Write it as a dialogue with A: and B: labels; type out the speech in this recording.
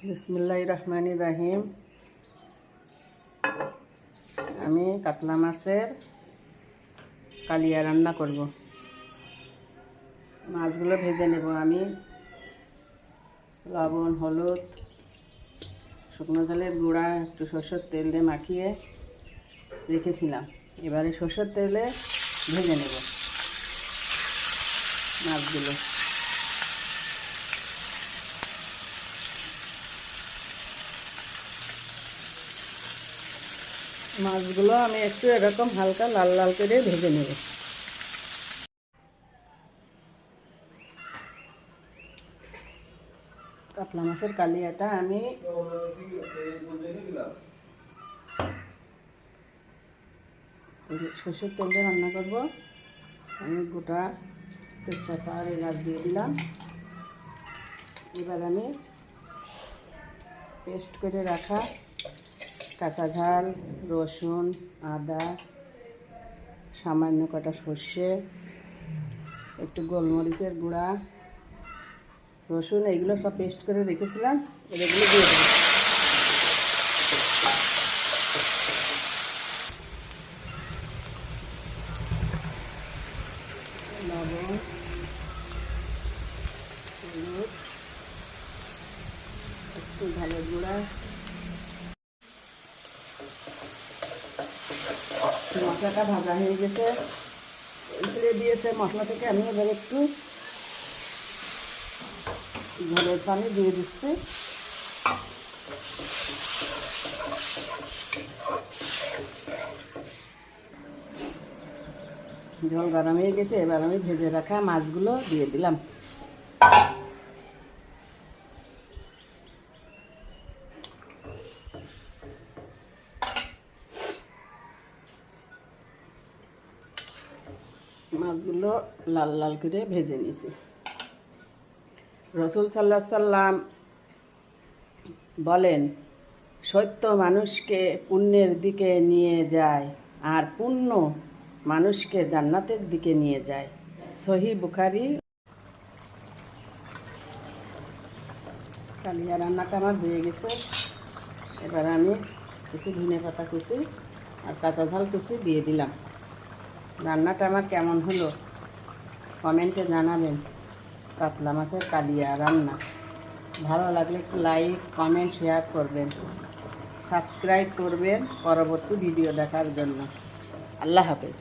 A: বিসমিল্লাহির রহমানির রহিম। আমি কাতলা মাছের কালিয়া রান্না করব। মাছগুলো ভেজে নেব। আমি লবণ, হলুদ, শুকনো ঝালের গুঁড়া, একটু সরষের তেল দিয়ে মাখিয়ে রেখেছিলাম। এবারে সরষের তেলে ভেজে নেব মাছগুলো। মাছগুলো আমি একটু এরকম হালকা লাল লাল করে ভেজে নেব। কাতলা মাছের কালিয়াটা আমি সরষের তেল দিয়ে রান্না করব। আমি গোটা তেজপাতা আর এলাচ দিয়ে দিলাম। এবার আমি পেস্ট করে রাখা কাঁচা ঝাল, রসুন, আদা, সামান্য কটা সর্ষে, একটু গোলমরিচের গুঁড়া, রসুন, এইগুলো সব পেস্ট করে রেখেছিলাম। এগুলো দিয়ে দেবো। লবণ, হলুদ, একটু ঝালের গুঁড়া। মশলাটা ভাজা হয়ে গেছে, উতরে দিয়েছে মশলা থেকে। আমি এবার একটু ঝোলের পানি দিয়ে দিচ্ছি। ঝোল গরম হয়ে গেছে। এবার আমি ভেজে রাখা মাছগুলো দিয়ে দিলাম। মাছগুলো লাল লাল করে ভেজে নিয়েছি। রাসূল সাল্লাল্লাহু আলাইহি সাল্লাম বলেন, সত্য মানুষকে পুণ্যের দিকে নিয়ে যায় আর পুণ্য মানুষকে জান্নাতের দিকে নিয়ে যায়। সহিহ বুখারী। কালিয়া রান্নাটা আমার হয়ে গেছে। এবার আমি কিছু ধনে পাতা কুচি আর কাঁচা ঝাল কুচি দিয়ে দিলাম। রান্নাটা আমার কেমন হলো কমেন্টে জানাবেন। কাতলা মাছের কালিয়া রান্না ভালো লাগলে একটু লাইক, কমেন্ট, শেয়ার করবেন, সাবস্ক্রাইব করবেন পরবর্তী ভিডিও দেখার জন্য। আল্লাহ হাফেজ।